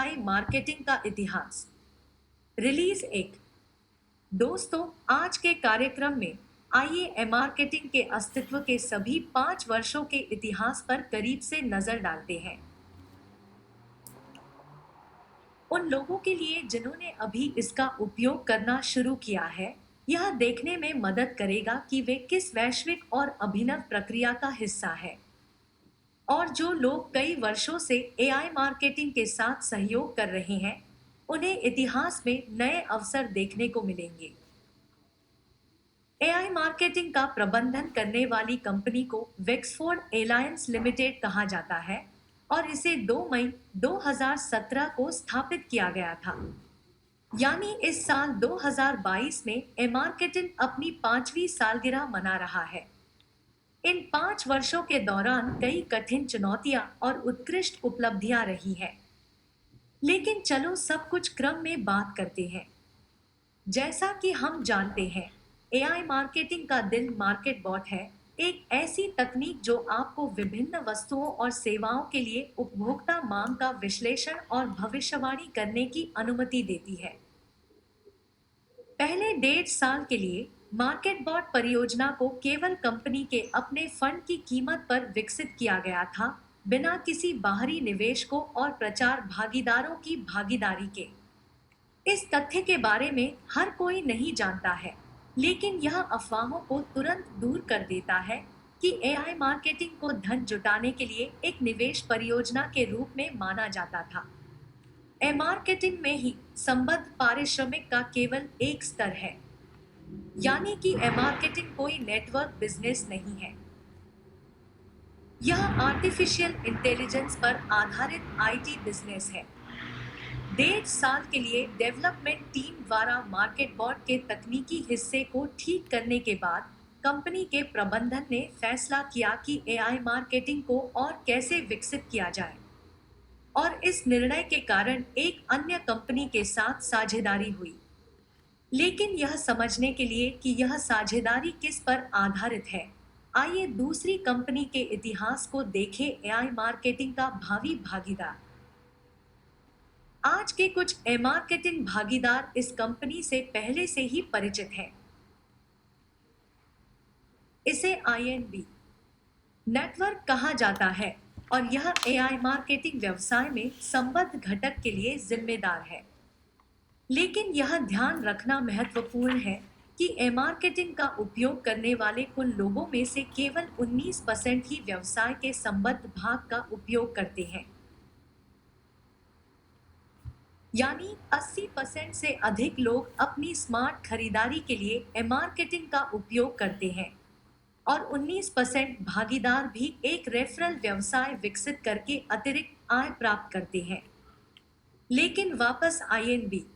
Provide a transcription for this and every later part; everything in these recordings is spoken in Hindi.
एआई मार्केटिंग का इतिहास। रिलीज 1। दोस्तों, आज के कार्यक्रम में आइए मार्केटिंग के अस्तित्व के सभी 5 वर्षों के इतिहास पर करीब से नजर डालते हैं। उन लोगों के लिए जिन्होंने अभी इसका उपयोग करना शुरू किया है, यह देखने में मदद करेगा कि वे किस वैश्विक और अभिनव प्रक्रिया का हिस्सा है। और जो लोग कई वर्षों से एआई मार्केटिंग के साथ सहयोग कर रहे हैं, उन्हें इतिहास में नए अवसर देखने को मिलेंगे। एआई मार्केटिंग का प्रबंधन करने वाली कंपनी को वेक्सफोर्ड एलायंस लिमिटेड कहा जाता है और इसे 2 मई 2017 को स्थापित किया गया था। यानी इस साल 2022 में ए मार्केटिंग अपनी 5वीं सालगिरह मना रहा है। इन 5 वर्षों के दौरान कई कठिन चुनौतियां और उत्कृष्ट उपलब्धियां रही हैं। लेकिन चलो सब कुछ क्रम में बात करते हैं। जैसा कि हम जानते हैं, एआई मार्केटिंग का दिल मार्केट बॉट है, एक ऐसी तकनीक जो आपको विभिन्न वस्तुओं और सेवाओं के लिए उपभोक्ता मांग का विश्लेषण और भविष्यवाणी करने की अनुमति देती है। पहले 1.5 साल के लिए मार्केट बॉट परियोजना को केवल कंपनी के अपने फंड की कीमत पर विकसित किया गया था, बिना किसी बाहरी निवेशकों और प्रचार भागीदारों की भागीदारी के। इस तथ्य के बारे में हर कोई नहीं जानता है, लेकिन यह अफवाहों को तुरंत दूर कर देता है कि एआई मार्केटिंग को धन जुटाने के लिए एक निवेश परियोजना के रूप में माना जाता था। ए मार्केटिंग में ही संबद्ध पारिश्रमिक का केवल एक स्तर है, यानी कि ए मार्केटिंग कोई नेटवर्क बिजनेस नहीं है। यह आर्टिफिशियल इंटेलिजेंस पर आधारित आईटी बिजनेस है। 1.5 साल के लिए डेवलपमेंट टीम द्वारा मार्केट बॉट के तकनीकी हिस्से को ठीक करने के बाद कंपनी के प्रबंधन ने फैसला किया कि एआई मार्केटिंग को और कैसे विकसित किया जाए। और इस निर्णय के कारण एक अन्य कंपनी के साथ साझेदारी हुई। लेकिन यह समझने के लिए कि यह साझेदारी किस पर आधारित है, आइए दूसरी कंपनी के इतिहास को देखें। एआई मार्केटिंग का भावी भागीदार। आज के कुछ ए मार्केटिंग भागीदार इस कंपनी से पहले से ही परिचित हैं। इसे आईएनबी नेटवर्क कहा जाता है और यह एआई मार्केटिंग व्यवसाय में संबद्ध घटक के लिए जिम्मेदार है। लेकिन यह ध्यान रखना महत्वपूर्ण है कि ए मार्केटिंग का उपयोग करने वाले कुल लोगों में से केवल 19% ही व्यवसाय के संबद्ध भाग का उपयोग करते हैं। यानी 80% से अधिक लोग अपनी स्मार्ट खरीदारी के लिए ए मार्केटिंग का उपयोग करते हैं और 19% भागीदार भी एक रेफरल व्यवसाय विकसित करके अतिरिक्त आय प्राप्त करते हैं। लेकिन वापस आईएनबी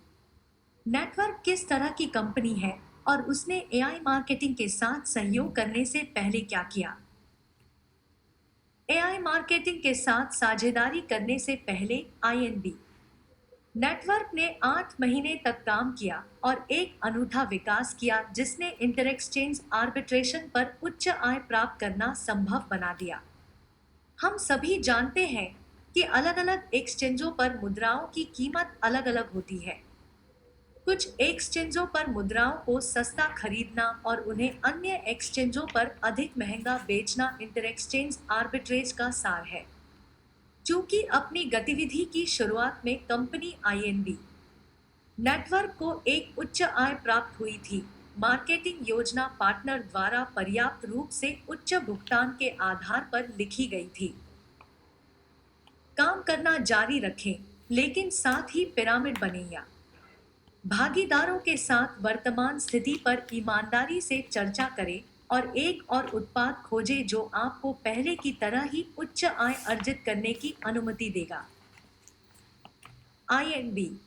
नेटवर्क किस तरह की कंपनी है और उसने एआई मार्केटिंग के साथ सहयोग करने से पहले क्या किया? एआई मार्केटिंग के साथ साझेदारी करने से पहले आईएनबी नेटवर्क ने 8 महीने तक काम किया और एक अनूठा विकास किया जिसने इंटरएक्सचेंज आर्बिट्रेशन पर उच्च आय प्राप्त करना संभव बना दिया। हम सभी जानते हैं कि अलग-अलग एक्सचेंजों पर मुद्राओं की कीमत अलग-अलग होती है। कुछ एक्सचेंजों पर मुद्राओं को सस्ता खरीदना और उन्हें अन्य एक्सचेंजों पर अधिक महंगा बेचना इंटरएक्सचेंज आर्बिट्रेज का सार है। चूंकि अपनी गतिविधि की शुरुआत में कंपनी आईएनबी नेटवर्क को एक उच्च आय प्राप्त हुई थी, मार्केटिंग योजना पार्टनर द्वारा पर्याप्त रूप से उच्च भुगतान के आधार पर लिखी गई थी। काम करना जारी रखें, लेकिन साथ ही पिरामिड बनेगा। भागीदारों के साथ वर्तमान स्थिति पर ईमानदारी से चर्चा करें और एक और उत्पाद खोजें जो आपको पहले की तरह ही उच्च आय अर्जित करने की अनुमति देगा। आईएनबी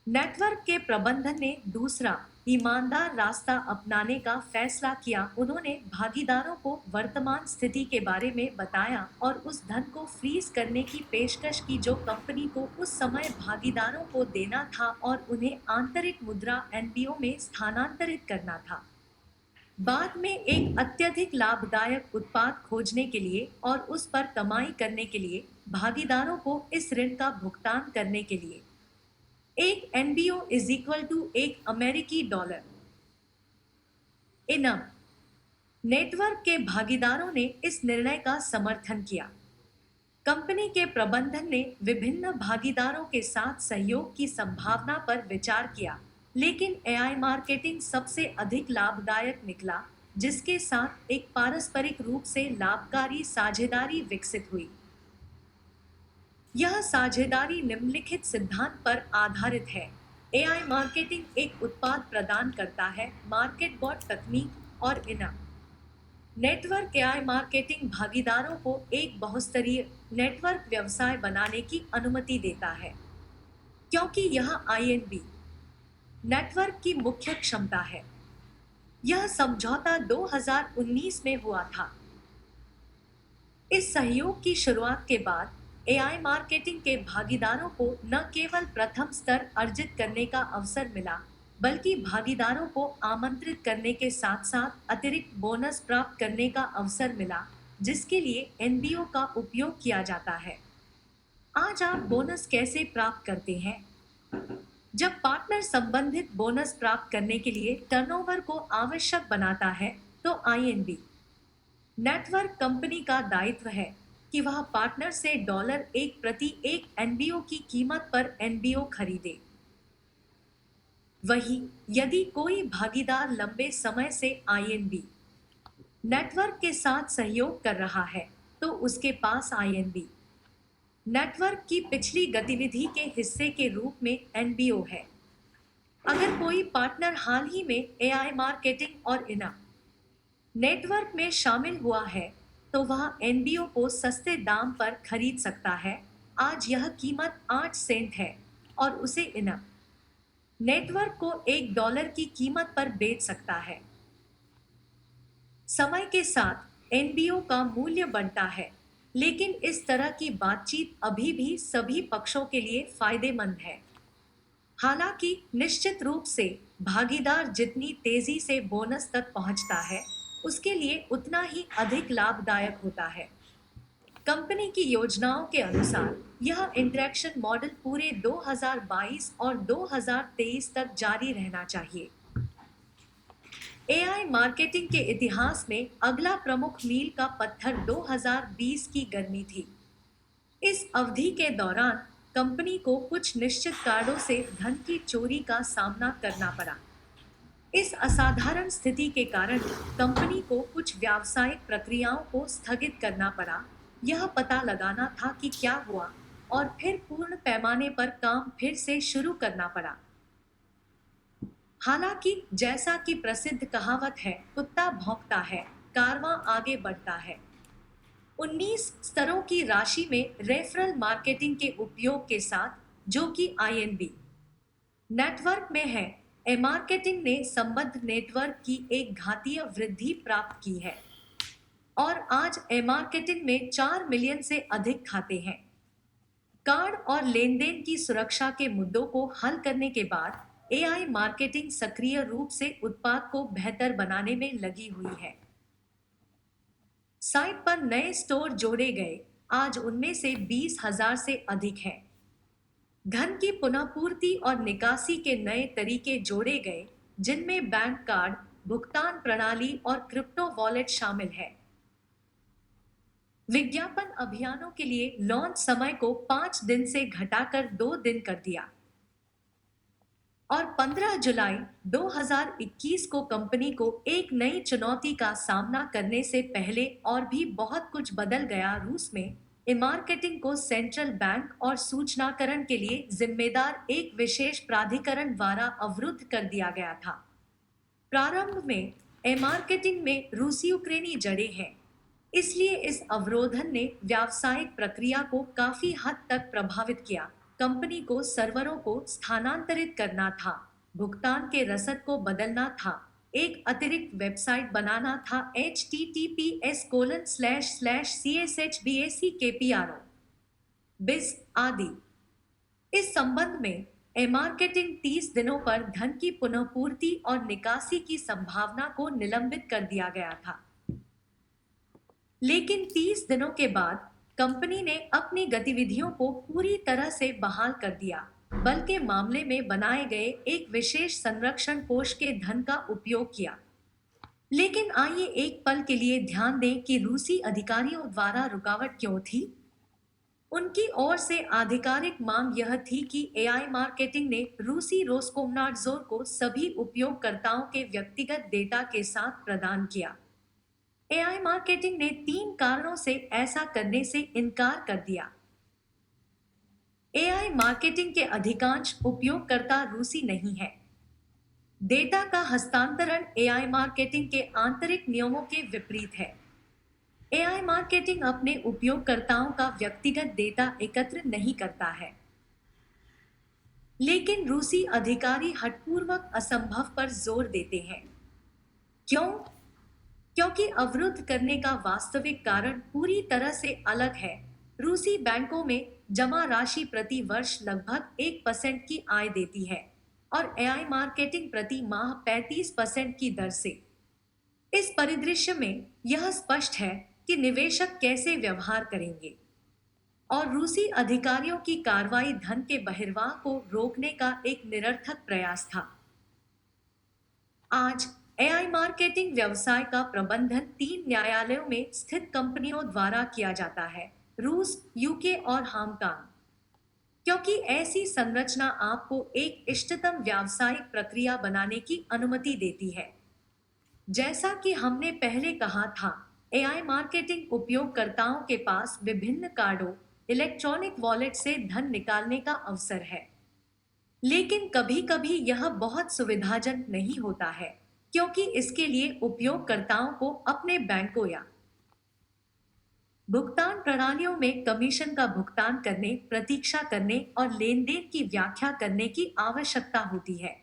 नेटवर्क के प्रबंधन ने दूसरा ईमानदार रास्ता अपनाने का फैसला किया। उन्होंने भागीदारों को वर्तमान स्थिति के बारे में बताया और उस धन को फ्रीज करने की पेशकश की जो कंपनी को उस समय भागीदारों को देना था और उन्हें आंतरिक मुद्रा एनपीओ में स्थानांतरित करना था। बाद में एक अत्यधिक लाभदायक उत्पाद खोजने के लिए और उस पर कमाई करने के लिए भागीदारों को इस ऋण का भुगतान करने के लिए। एक एनबीओ इज इक्वल टू एक अमेरिकी डॉलर। इनम नेटवर्क के भागीदारों ने इस निर्णय का समर्थन किया। कंपनी के प्रबंधन ने विभिन्न भागीदारों के साथ सहयोग की संभावना पर विचार किया, लेकिन एआई मार्केटिंग सबसे अधिक लाभदायक निकला, जिसके साथ एक पारस्परिक रूप से लाभकारी साझेदारी विकसित हुई। यह साझेदारी निम्नलिखित सिद्धांत पर आधारित है। एआई मार्केटिंग एक उत्पाद प्रदान करता है, मार्केट बॉट तकनीक और इनम नेटवर्क एआई मार्केटिंग भागीदारों को एक बहुस्तरीय नेटवर्क व्यवसाय बनाने की अनुमति देता है, क्योंकि यह आईएनबी नेटवर्क की मुख्य क्षमता है। यह समझौता 2019 में हुआ था। इस सहयोग की शुरुआत के बाद एआई मार्केटिंग के भागीदारों को न केवल प्रथम स्तर अर्जित करने का अवसर मिला, बल्कि भागीदारों को आमंत्रित करने के साथ साथ अतिरिक्त बोनस प्राप्त करने का अवसर मिला, जिसके लिए एनबीओ का उपयोग किया जाता है। आज आप बोनस कैसे प्राप्त करते हैं? जब पार्टनर संबंधित बोनस प्राप्त करने के लिए टर्नओवर को आवश्यक बनाता है, तो आईएनबी नेटवर्क कंपनी का दायित्व है कि वह पार्टनर से $1 प्रति एक एनबीओ की कीमत पर एनबीओ खरीदे। वहीं यदि कोई भागीदार लंबे समय से आईएनबी नेटवर्क के साथ सहयोग कर रहा है, तो उसके पास आईएनबी नेटवर्क की पिछली गतिविधि के हिस्से के रूप में एनबीओ है। अगर कोई पार्टनर हाल ही में एआई मार्केटिंग और इनम नेटवर्क में शामिल हुआ है, तो वह एनबीओ को सस्ते दाम पर खरीद सकता है। आज यह कीमत 8 सेंट है और उसे इनम नेटवर्क को $1 की कीमत पर बेच सकता है। समय के साथ एनबीओ का मूल्य बढ़ता है, लेकिन इस तरह की बातचीत अभी भी सभी पक्षों के लिए फायदेमंद है। हालांकि निश्चित रूप से भागीदार जितनी तेजी से बोनस तक पहुंचता है, उसके लिए उतना ही अधिक लाभदायक होता है। कंपनी की योजनाओं के अनुसार यह इंटरैक्शन मॉडल पूरे 2022 और 2023 तक जारी रहना चाहिए। एआई मार्केटिंग के इतिहास में अगला प्रमुख मील का पत्थर 2020 की गर्मी थी। इस अवधि के दौरान कंपनी को कुछ निश्चित कारणों से धन की चोरी का सामना करना पड़ा। इस असाधारण स्थिति के कारण कंपनी को कुछ व्यावसायिक प्रक्रियाओं को स्थगित करना पड़ा। यह पता लगाना था कि क्या हुआ और फिर पूर्ण पैमाने पर काम फिर से शुरू करना पड़ा। हालांकि जैसा कि प्रसिद्ध कहावत है, कुत्ता भौंकता है, कारवां आगे बढ़ता है। 19 स्तरों की राशि में रेफरल मार्केटिंग के उपयोग के साथ, जो कि आईएनबी नेटवर्क में है, मार्केटिंग ने संबद्ध नेटवर्क की एक घातीय वृद्धि प्राप्त की है और आज मार्केटिंग में 4 मिलियन से अधिक खाते हैं। कार्ड और लेनदेन की सुरक्षा के मुद्दों को हल करने के बाद एआई मार्केटिंग सक्रिय रूप से उत्पाद को बेहतर बनाने में लगी हुई है। साइट पर नए स्टोर जोड़े गए, आज उनमें से 20,000 से अधिक हैं। धन की पुनःपूर्ति और निकासी के नए तरीके जोड़े गए, जिनमें बैंक कार्ड, भुगतान प्रणाली और क्रिप्टो वॉलेट शामिल है। विज्ञापन अभियानों के लिए लॉन्च समय को 5 दिन से घटाकर 2 दिन कर दिया और 15 जुलाई 2021 को कंपनी को एक नई चुनौती का सामना करने से पहले और भी बहुत कुछ बदल गया। रूस में मार्केटिंग को सेंट्रल बैंक और सूचनाकरण के लिए जिम्मेदार एक विशेष प्राधिकरण द्वारा अवरुद्ध कर दिया गया था। प्रारंभ में मार्केटिंग में रूसी यूक्रेनी जड़ें हैं, इसलिए इस अवरोधन ने व्यावसायिक प्रक्रिया को काफी हद तक प्रभावित किया। कंपनी को सर्वरों को स्थानांतरित करना था, भुगतान के रसद को बदलना था, एक अतिरिक्त वेबसाइट बनाना था https://chshbackkpro biz आदि। इस संबंध में मार्केटिंग 30 दिनों पर धन की पुनःपूर्ति और निकासी की संभावना को निलंबित कर दिया गया था, लेकिन 30 दिनों के बाद कंपनी ने अपनी गतिविधियों को पूरी तरह से बहाल कर दिया, बल्कि मामले में बनाए गए एक विशेष संरक्षण कोष के धन का उपयोग किया। लेकिन आइए एक पल के लिए ध्यान दें कि रूसी अधिकारियों द्वारा रुकावट क्यों थी। उनकी ओर से आधिकारिक मांग यह थी कि एआई मार्केटिंग ने रूसी रोस्कोमनाडज़ोर को सभी उपयोगकर्ताओं के व्यक्तिगत डेटा के साथ प्रदान किया। एआई मार्केटिंग ने 3 कारणों से ऐसा करने से इनकार कर दिया। एआई मार्केटिंग के अधिकांश उपयोगकर्ता रूसी नहीं हैं। डेटा का हस्तांतरण एआई मार्केटिंग के आंतरिक नियमों के विपरीत है। एआई मार्केटिंग अपने उपयोगकर्ताओं का व्यक्तिगत डेटा एकत्र नहीं करता है। लेकिन रूसी अधिकारी हठपूर्वक असंभव पर जोर देते हैं। क्यों? क्योंकि अवरुद्ध करने का वास्तविक कारण पूरी तरह से अलग है। रूसी बैंकों में जमा राशि प्रति वर्ष लगभग 1% की आय देती है और एआई मार्केटिंग प्रति माह 35% की दर से। इस परिदृश्य में यह स्पष्ट है कि निवेशक कैसे व्यवहार करेंगे और रूसी अधिकारियों की कार्रवाई धन के बहिर्वाह को रोकने का एक निरर्थक प्रयास था। आज एआई मार्केटिंग व्यवसाय का प्रबंधन 3 न्यायालयों में स्थित कंपनियों द्वारा किया जाता है, रूस, यूके और हांगकांग। क्योंकि ऐसी संरचना आपको एक इष्टतम व्यावसायिक प्रक्रिया बनाने की अनुमति देती है। जैसा कि हमने पहले कहा था, एआई मार्केटिंग उपयोगकर्ताओं के पास विभिन्न कार्डों, इलेक्ट्रॉनिक वॉलेट से धन निकालने का अवसर है। लेकिन कभी-कभी यह बहुत सुविधाजनक नहीं होता है, क्योंकि इसके लिए उपयोगकर्ताओं को अपने बैंकों या भुगतान प्रणालियों में कमीशन का भुगतान करने, प्रतीक्षा करने और लेनदेन की व्याख्या करने की आवश्यकता होती है।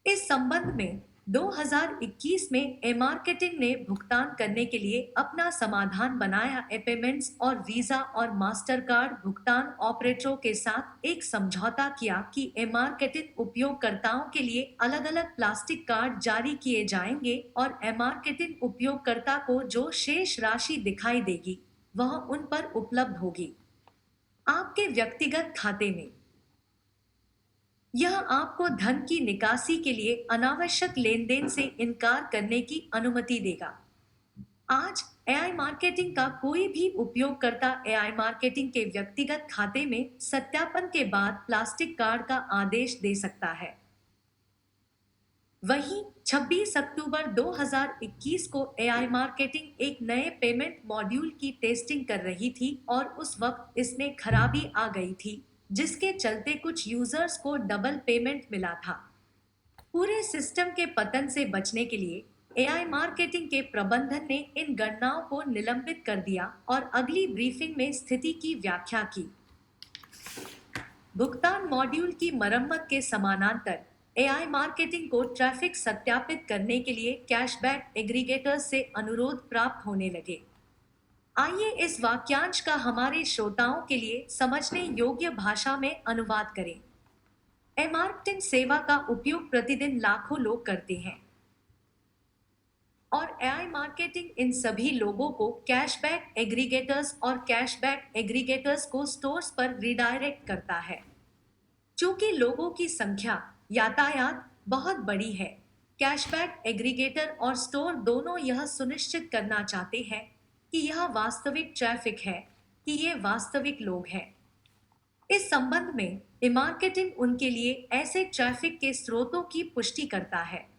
इस संबंध में 2021 में ए-मार्केटिंग ने भुगतान करने के लिए अपना समाधान बनाया। पेमेंट्स और वीजा और मास्टरकार्ड भुगतान ऑपरेटरों के साथ एक समझौता किया कि ए-मार्केटिंग उपयोगकर्ताओं के लिए अलग-अलग प्लास्टिक कार्ड जारी किए जाएंगे और ए-मार्केटिंग उपयोगकर्ता को जो शेष राशि दिखाई देगी, वह उन पर उपलब्ध होगी आपके व्यक्तिगत खाते में। यह आपको धन की निकासी के लिए अनावश्यक लेनदेन से इनकार करने की अनुमति देगा। आज एआई मार्केटिंग का कोई भी उपयोगकर्ता एआई मार्केटिंग के व्यक्तिगत खाते में सत्यापन के बाद प्लास्टिक कार्ड का आदेश दे सकता है। वहीं 26 अक्टूबर 2021 को एआई मार्केटिंग एक नए पेमेंट मॉड्यूल की टेस्टिंग कर रही थी और उस वक्त इसमें खराबी आ गई थी, जिसके चलते कुछ यूजर्स को डबल पेमेंट मिला था। पूरे सिस्टम के पतन से बचने के लिए एआई मार्केटिंग के प्रबंधन ने इन गणनाओं को निलंबित कर दिया और अगली ब्रीफिंग में स्थिति की व्याख्या की। भुगतान मॉड्यूल की मरम्मत के समानांतर एआई मार्केटिंग को ट्रैफिक सत्यापित करने के लिए कैशबैक एग्रीगेटर्स से अनुरोध प्राप्त होने लगे। आइए इस वाक्यांश का हमारे श्रोताओं के लिए समझने योग्य भाषा में अनुवाद करें। ए-मार्केटिंग सेवा का उपयोग प्रतिदिन लाखों लोग करते हैं और एआई मार्केटिंग इन सभी लोगों को कैशबैक एग्रीगेटर्स और कैशबैक एग्रीगेटर्स को स्टोर्स पर रिडायरेक्ट करता है। चूंकि लोगों की संख्या यातायात बहुत बड़ी है, कैशबैक एग्रीगेटर और स्टोर दोनों यह सुनिश्चित करना चाहते हैं कि यह वास्तविक ट्रैफिक है, कि ये वास्तविक लोग हैं। इस संबंध में ई-मार्केटिंग उनके लिए ऐसे ट्रैफिक के स्रोतों की पुष्टि करता है।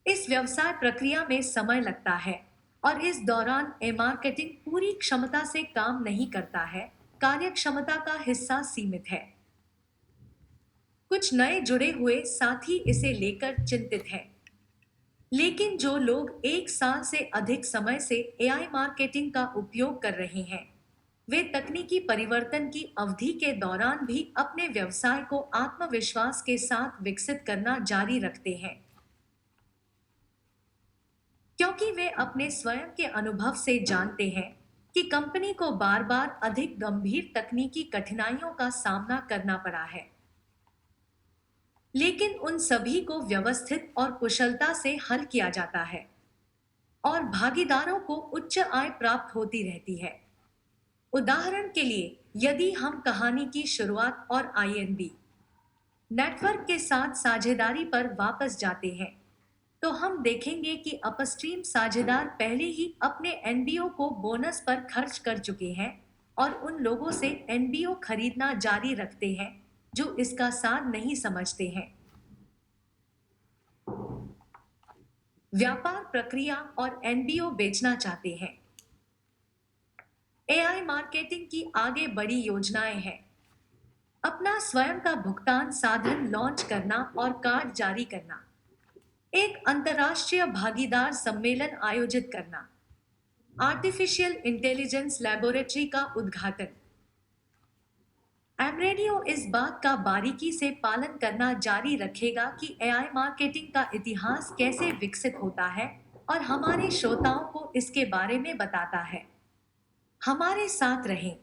इस व्यवसाय प्रक्रिया में समय लगता है और इस दौरान ई-मार्केटिंग पूरी क्षमता से काम नहीं करता है, कार्यक्षमता का हिस्सा सीमित है। कुछ नए जुड़े हुए साथी इसे लेकर चिंतित हैं। लेकिन जो लोग 1 साल से अधिक समय से एआई मार्केटिंग का उपयोग कर रहे हैं, वे तकनीकी परिवर्तन की अवधि के दौरान भी अपने व्यवसाय को आत्मविश्वास के साथ विकसित करना जारी रखते हैं, क्योंकि वे अपने स्वयं के अनुभव से जानते हैं कि कंपनी को बार-बार अधिक गंभीर तकनीकी कठिनाइयों का सामना करना पड़ा है। लेकिन उन सभी को व्यवस्थित और कुशलता से हल किया जाता है और भागीदारों को उच्च आय प्राप्त होती रहती है। उदाहरण के लिए, यदि हम कहानी की शुरुआत और आईएनबी नेटवर्क के साथ साझेदारी पर वापस जाते हैं, तो हम देखेंगे कि अपस्ट्रीम साझेदार पहले ही अपने एनबीओ को बोनस पर खर्च कर चुके हैं और उन लोगों से एनबीओ खरीदना जारी रखते हैं जो इसका सार नहीं समझते हैं। व्यापार प्रक्रिया और एनबीओ बेचना चाहते हैं। एआई मार्केटिंग की आगे बड़ी योजनाएं हैं। अपना स्वयं का भुगतान साधन लॉन्च करना और कार्ड जारी करना, एक अंतर्राष्ट्रीय भागीदार सम्मेलन आयोजित करना, आर्टिफिशियल इंटेलिजेंस लैबोरेटरी का उद्घाटन। एमरेडियो इस बात का बारीकी से पालन करना जारी रखेगा कि एआई मार्केटिंग का इतिहास कैसे विकसित होता है और हमारे श्रोताओं को इसके बारे में बताता है। हमारे साथ रहें।